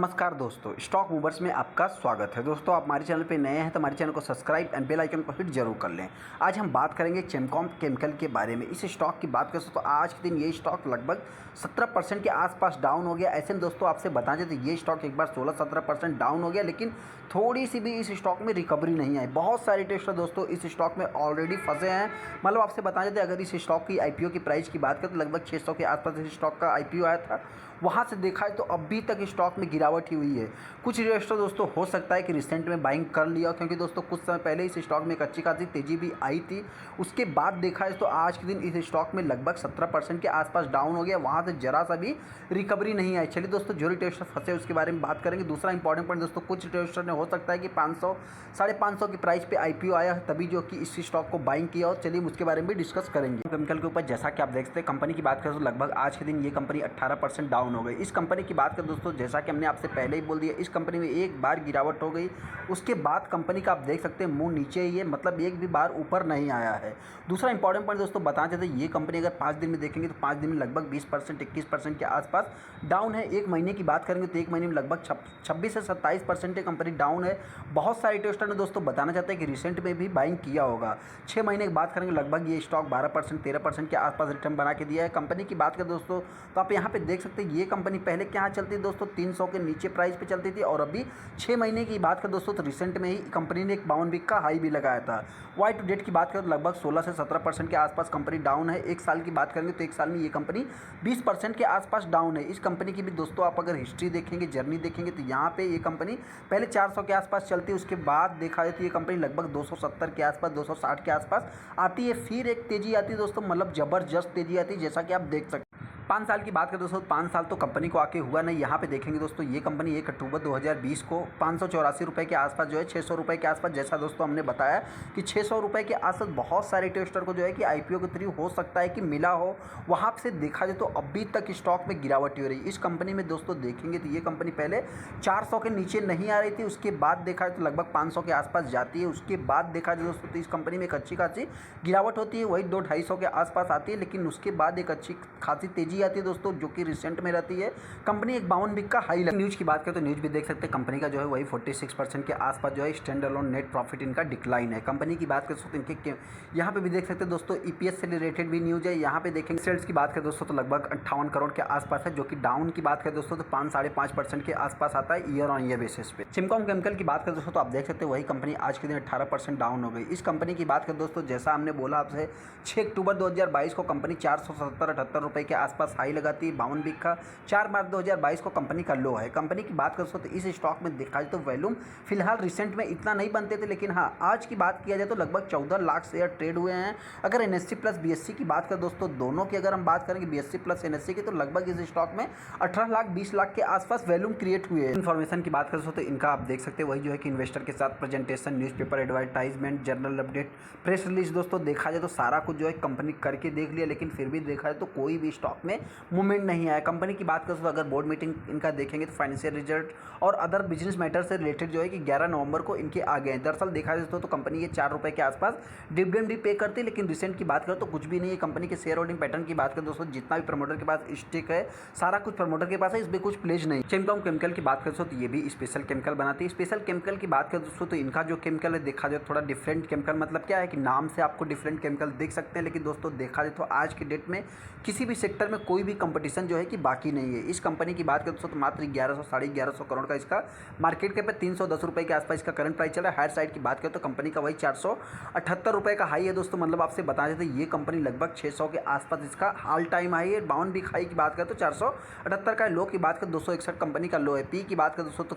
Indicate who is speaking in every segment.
Speaker 1: नमस्कार दोस्तों, stock movers में आपका स्वागत है। दोस्तों, आप हमारे चैनल पे नए हैं तो हमारे चैनल को सब्सक्राइब एंड बेल आइकन को हिट जरूर कर लें। आज हम बात करेंगे चेमकॉम केमिकल के बारे में। इस स्टॉक की बात करें तो आज के दिन ये स्टॉक लगभग 17% के आसपास डाउन हो गया। ऐसे में दोस्तों आपसे बता दें तो ये स्टॉक एक बार 16-17% डाउन हो गया, लेकिन थोड़ी सी भी इस स्टॉक में रिकवरी नहीं आई। बहुत सारे टेस्टर दोस्तों इस स्टॉक में ऑलरेडी फंसे हैं। मतलब आपसे बता देते, अगर इस स्टॉक की IPO की प्राइस की बात करें तो लगभग 600 के आसपास इस स्टॉक का IPO आया था। वहाँ से देखा है तो अभी तक स्टॉक में गिरावट ही हुई है। कुछ इन्वेस्टर दोस्तों हो सकता है कि रिसेंट में बाइंग कर लिया, क्योंकि दोस्तों कुछ समय पहले इस स्टॉक में एक अच्छी खासी तेजी भी आई थी। उसके बाद देखा है तो आज के दिन इस स्टॉक में लगभग 17% के आसपास डाउन हो गया। वहाँ से जरा सा भी रिकवरी नहीं आई। चलिए दोस्तों, जो रिटेस्टर फंसे उसके बारे में बात करेंगे। दूसरा इंपॉर्टेंट पॉइंट दोस्तों, कुछ रिटेस्टर ने हो सकता है कि 500 550 की प्राइस पे IPO आया है, तभी जो कि इस स्टॉक को बाइंग किया। और चलिए उसके बारे में भी डिस्कस करेंगे। केमिकल के ऊपर जैसा कि आप देख सकते हैं, कंपनी की बात करें तो लगभग आज के दिन ये कंपनी 18% डाउन हो गई। इस कंपनी की बात करें दोस्तों, जैसा कि हमने आपसे पहले ही बोल दिया, इस कंपनी में एक बार गिरावट हो गई, उसके बाद कंपनी का आप देख सकते हैं मुंह नीचे ही है, मतलब एक भी बार ऊपर नहीं आया है। दूसरा इंपॉर्टेंट पॉइंट दोस्तों बता देते, ये कंपनी अगर 5 दिन में देखेंगे तो 5 दिन में लगभग 20% 21% के आसपास डाउन है। एक महीने की बात करेंगे तो एक महीने में लगभग 26 से 27% ये कंपनी डाउन है। बहुत सारे इन्वेस्टर ने दोस्तों बताना चाहते हैं कि रिसेंट में भी बाइंग किया होगा। 6 महीने की बात करेंगे लगभग ये स्टॉक 12% 13% के आसपास रिटर्न बना के दिया है। कंपनी की बात करें दोस्तों तो आप यहाँ पे देख सकते हैं, ये कंपनी पहले क्या चलती है दोस्तों, 300 के नीचे प्राइस पे चलती थी, और अभी 6 महीने की बात करें दोस्तों तो रिसेंट में ही कंपनी ने एक 52 वीक का हाई भी लगाया था। वाई टू डेट की बात करें तो लगभग 16 से 17% के आसपास कंपनी डाउन है। एक साल की बात करेंगे तो एक साल में ये कंपनी 20% के आसपास डाउन है। इस कंपनी की भी दोस्तों आप अगर हिस्ट्री देखेंगे, जर्नी देखेंगे, तो यहाँ पे ये कंपनी पहले 400 के आसपास चलती है, उसके बाद देखा जाए तो ये कंपनी लगभग 270 के आसपास 260 के आसपास आती है, फिर एक तेजी आती है दोस्तों, मतलब ज़बरदस्त तेजी आती है, जैसा कि आप देख सकते हैं। 5 साल की बात करें दोस्तों, 5 साल तो कंपनी को आके हुआ नहीं। यहाँ पे देखेंगे दोस्तों, ये कंपनी 1 अक्टूबर 2020 को 584 रुपये के आसपास जो है 600 रुपये के आसपास, जैसा दोस्तों हमने बताया कि 600 रुपये के आसपास बहुत सारे इन्वेस्टर को जो है कि IPO के थ्रू हो सकता है कि मिला हो। वहाँ से देखा जाए तो अभी तक स्टॉक में गिरावट हो रही। इस कंपनी में दोस्तों देखेंगे तो ये कंपनी पहले 400 के नीचे नहीं आ रही थी, उसके बाद देखा जाए तो लगभग 500 के आसपास जाती है। उसके बाद देखा जाए दोस्तों तो इस कंपनी में एक अच्छी खासी गिरावट होती है, वही 200-250 के आसपास आती है, लेकिन उसके बाद एक अच्छी खासी तेजी आती है दोस्तों, जो कि रिसेंट में रहती है। कंपनी एक 52 वीक का हाई। न्यूज़ की बात करें तो न्यूज़ भी देख सकते हैं, कंपनी का जो है वही 46% के आसपास जो है स्टैंड अलोन नेट प्रॉफिट इनका डिक्लाइन है। कंपनी की बात करें तो इनके यहाँ पे भी देख सकते हैं दोस्तों, EPS से रिलेटेड भी न्यूज़ है। यहाँ पे देखेंगे सेल्स की बात करें दोस्तों तो लगभग 58 करोड़ के आसपास है, जो कि डाउन की बात करें दोस्तों तो 5-5.5% के आसपास आता है ईयर ऑन ईयर बेसिस पे। चेमकॉम केमिकल की बात करें दोस्तों तो आप देख सकते हैं वही कंपनी आज के दिन 18% डाउन हो गई। इस कंपनी की बात करें दोस्तों, जैसा हमने बोला आपसे, 6 अक्टूबर 2022 को कंपनी 470-78 रुपये के आसपास हाई लगाती है, 52 वीक का। 4 मार्च 2022 को कंपनी का लो है। कंपनी की बात करें तो इस स्टॉक में देखा जाए तो वॉल्यूम फिलहाल रिसेंट में इतना नहीं बनते थे, लेकिन हाँ आज की बात किया जाए तो लगभग 14 लाख शेयर ट्रेड हुए हैं। अगर NSE प्लस BSE की बात करें दोस्तों, दोनों की अगर हम बात करेंगे BSE प्लस NSE की, तो लगभग इस स्टॉक में 18 लाख 20 लाख के आसपास वॉल्यूम क्रिएट हुए हैं। इन्फॉर्मेशन की बात करें तो इनका आप देख सकते हैं वही जो है कि इन्वेस्टर के साथ presentation, newspaper advertisement, journal update, press release, दोस्तों देखा जाए तो सारा कुछ जो है कंपनी करके देख लिया, लेकिन फिर भी देखा जाए तो कोई भी स्टॉक में मूवमेंट नहीं आया। कंपनी की बात करें तो अगर बोर्ड मीटिंग इनका देखेंगे तो फाइनेंशियल रिजल्ट और अदर बिजनेस मैटर से रिलेटेड जो है कि 11 नवंबर को इनके आ गए हैं। दरअसल देखा जाए तो कंपनी ये 4 रुपये के आसपास डिविडेंड भी पे करती है, लेकिन रिसेंट की बात करें तो कुछ भी नहीं है। कंपनी के शेयर होल्डिंग पैटर्न की बात करें दोस्तों, जितना भी प्रमोटर के पास स्टेक है सारा कुछ प्रमोटर के पास है, इसमें कुछ प्लेज नहीं। चेमकॉम केमिकल की बात करें तो ये भी स्पेशल केमिकल बनाती है। स्पेशल केमिकल की बात करें दोस्तों तो इनका जो केमिकल है देखा जाए थोड़ा डिफरेंट केमिकल, मतलब क्या है कि नाम से आपको डिफरेंट केमिकल देख सकते हैं, लेकिन दोस्तों देखा जाए तो आज की डेट में किसी भी सेक्टर में कोई भी कंपटीशन जो है कि बाकी नहीं है। इस कंपनी की बात करें दोस्तों तो मात्र 1100-1150 करोड़ का इसका मार्केट कैप है, 310 रुपये के आसपास इसका करंट प्राइस चल रहा है। हायर साइड की बात करें तो कंपनी का वही 478 रुपये का हाई है दोस्तों। मतलब आपसे बता देते ये कंपनी लगभग 600 के आसपास इसका ऑल टाइम हाई है। 52 वीक हाई की बात करें तो 478 का है। लो की बात करें 261 कंपनी का लो है। पी की बात करें दोस्तों तो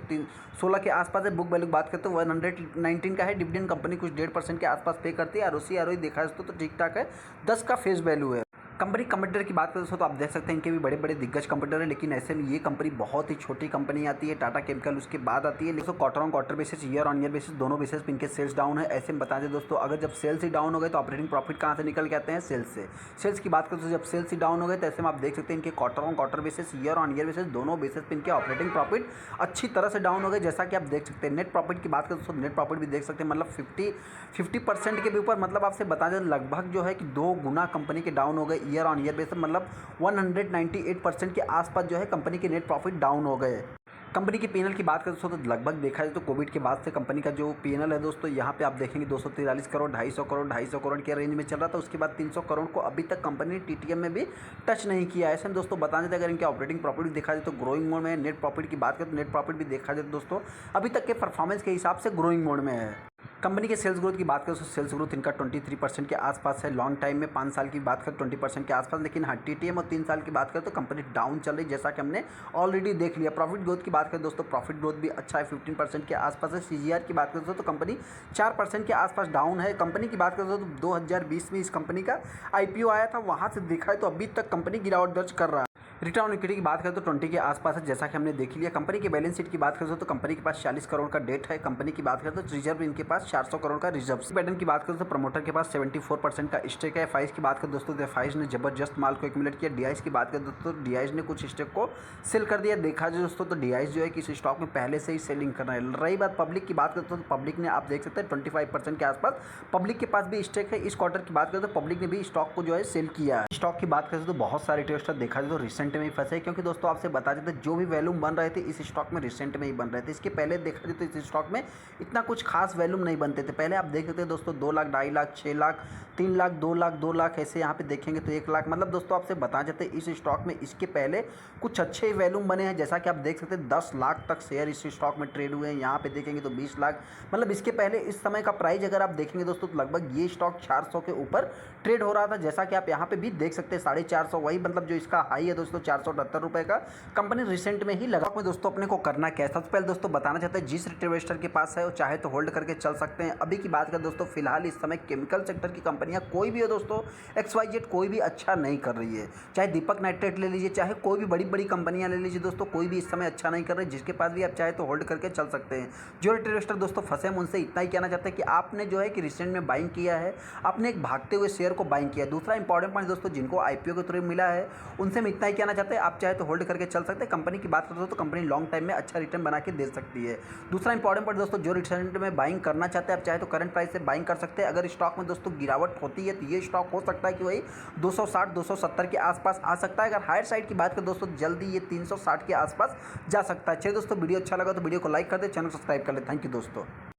Speaker 1: 16 के आसपास है। बुक वैल्यू की बात करें तो 119 का है। डिविडेंड कंपनी कुछ 1.5% के आसपास पे करती है। ROC देखा जाए तो ठीक ठाक है, 10 का फेस वैल्यू है। कंपनी कंप्यूटर की बात करें दोस्तों तो आप देख सकते हैं इनके भी बड़े बड़े दिग्गज कंप्यूटर है, लेकिन ऐसे में ये कंपनी बहुत ही छोटी कंपनी आती है। टाटा केमिकल उसके बाद आती है। दोस्तों quarter on quarter basis, year on year basis, दोनों बेसिस पे इनके सेल्स डाउन है। ऐसे में बता दें दोस्तों, अगर जब सेल्स ही डाउन हो गए तो ऑपरेटिंग प्रॉफिट कहाँ से निकल के आते हैं? सेल्स से। सेल्स की बात करें तो जब सेल्स ही डाउन हो गए तो ऐसे में आप देख सकते हैं इनके quarter on quarter basis, year on year basis, दोनों बेसिस पे इनके ऑपरेटिंग प्रॉफिट अच्छी तरह से डाउन हो गए, जैसा कि आप देख सकते हैं। नेट प्रॉफिट की बात करें दोस्तों, नेट प्रॉफिट भी देख सकते हैं, मतलब 50% के भी ऊपर, मतलब आपसे बता दें लगभग जो है कि 2 गुना कंपनी के डाउन हो गए ईयर ऑन ईयर बेसिस, मतलब 198% के आसपास जो है कंपनी के नेट प्रॉफिट डाउन हो गए। कंपनी की पीएनएल की बात करें दोस्तों तो लगभग देखा जाए तो कोविड के बाद से कंपनी का जो पीएनएल है दोस्तों यहाँ पे आप देखेंगे 243 करोड़ 250 करोड़ के रेंज में चल रहा था। उसके बाद 300 करोड़ को अभी तक कंपनी ने टीटीएम में भी टच नहीं किया है। ऐसे में दोस्तों बताना चाहते अगर इनके ऑपरेटिंग प्रॉफिट भी देखा जाए तो ग्रोइंग मोड में है। नेट प्रॉफिट की बात करें तो नेट प्रॉफिट भी देखा जाए दोस्तों अभी तक के परफॉर्मेंस के हिसाब से ग्रोइंग मोड में है। कंपनी के सेल्स ग्रोथ की बात करें तो सेल्स ग्रोथ इनका 23% के आसपास है। लॉन्ग टाइम में 5 साल की बात करें 20% के आसपास, लेकिन हाँ टीटीएम और 3 साल की बात करें तो कंपनी डाउन चल रही है जैसा कि हमने ऑलरेडी देख लिया। प्रॉफिट ग्रोथ की बात करें दोस्तों प्रॉफिट ग्रोथ भी अच्छा है, 15% के आसपास है। सीजीआर की बात करें तो कंपनी 4% के आसपास डाउन है। कंपनी की बात करें तो 2020 में इस कंपनी का आईपीओ आया था, वहाँ से देखा है तो अभी तक कंपनी गिरावट दर्ज कर रहा है। रिटर्न ऑन इक्विटी की बात करें तो 20 के आसपास है जैसा कि हमने देख लिया। कंपनी की बैलेंस शीट की बात करें तो कंपनी के पास 40 करोड़ का डेट है। कंपनी की बात करें तो रिजर्व इनके पास 400 करोड़ का रिजर्व। पैटर्न की बात करें तो प्रमोटर के पास 74% का स्टेक है। फाइज की बात करें दोस्तों तो फाइज ने जबरदस्त माल को एक्यूमुलेट किया। डीआईज की बात करें दोस्तों डीआईज ने कुछ स्टेक को सेल कर दिया। देखा जाए दोस्तों तो डीआईज जो है कि इस स्टॉक में पहले से ही सेलिंग कर रहा है। रही बात पब्लिक की बात करते तो पब्लिक ने आप देख सकते हैं 25% के आसपास पब्लिक के पास भी स्टेक है। इस क्वार्टर की बात करें तो पब्लिक ने भी स्टॉक को जो है सेल किया है। स्टॉक की बात करें तो बहुत सारे इन्वेस्टर देखा जाए तो रिसेंट में ही फंसे, क्योंकि दोस्तों आपसे बता देते जो भी वैल्यूम बन रहे थे इस स्टॉक में रिसेंट में ही बन रहे थे। इसके पहले देखा जाए तो इस स्टॉक में इतना कुछ खास वैल्यूम नहीं बनते थे। पहले आप देख सकते हैं दोस्तों 2 लाख 2.5 लाख 6 लाख 3 लाख 2 लाख ऐसे यहाँ पे देखेंगे तो 1 लाख, मतलब दोस्तों आपसे बता देते इस स्टॉक में इसके पहले कुछ अच्छे वैल्यूम बने हैं। जैसा कि आप देख सकते हैं 10 लाख तक शेयर इस स्टॉक में ट्रेड हुए हैं। यहाँ पे देखेंगे तो 20 लाख, मतलब इसके पहले इस समय का प्राइस अगर आप देखेंगे दोस्तों तो लगभग ये स्टॉक 400 के ऊपर ट्रेड हो रहा था। जैसा कि आप यहाँ पे भी देख सकते हैं 450, वही मतलब जो इसका हाई है दोस्तों 478 रुपये का कंपनी रिसेंट में ही लगा। में दोस्तों अपने को करना क्या है, सबसे पहले दोस्तों बताना चाहते हैं जिस रिटेल इन्वेस्टर के पास है वो चाहे तो होल्ड करके चल सकते हैं। अभी की बात करें दोस्तों फिलहाल इस समय केमिकल सेक्टर की कंपनियां कोई भी हो दोस्तों XYZ कोई भी अच्छा नहीं कर रही है। चाहे दीपक नाइट्रेट ले लीजिए, चाहे कोई भी बड़ी बड़ी कंपनियां ले लीजिए दोस्तों, कोई भी इस समय अच्छा नहीं कर रही। जिसके पास भी आप चाहे तो होल्ड करके चल सकते हैं। जो रिटेल इन्वेस्टर दोस्तों फंसे हैं उनसे इतना ही कहना चाहते हैं कि आपने जो है कि रिसेंट में बाइंग किया है, आपने एक भागते हुए शेयर को बाइंग किया है। दूसरा इंपॉर्टेंट पॉइंट दोस्तों जिनको आईपीओ के थ्रू मिला है उनसे हम इतना ही कहना चाहते हैं आप चाहे तो होल्ड करके चल सकते हैं। कंपनी की बात करते हो तो कंपनी लॉन्ग टाइम में अच्छा रिटर्न बना के दे सकती है। दूसरा इंपॉर्टेंट पॉइंट दोस्तों जो रिसेंट में बाइंग करना चाहते हैं आप चाहे तो करंट प्राइस से बाइंग कर सकते हैं। अगर स्टॉक में दोस्तों गिरावट होती है तो ये स्टॉक हो सकता है कि वही 260 270 के आसपास आ सकता है। अगर हायर साइड की बात करें दोस्तों जल्दी ये 360 के आसपास जा सकता है। चलिए दोस्तों वीडियो अच्छा लगा तो वीडियो को लाइक कर दे, चैनल को सब्सक्राइब कर ले। थैंक यू दोस्तों।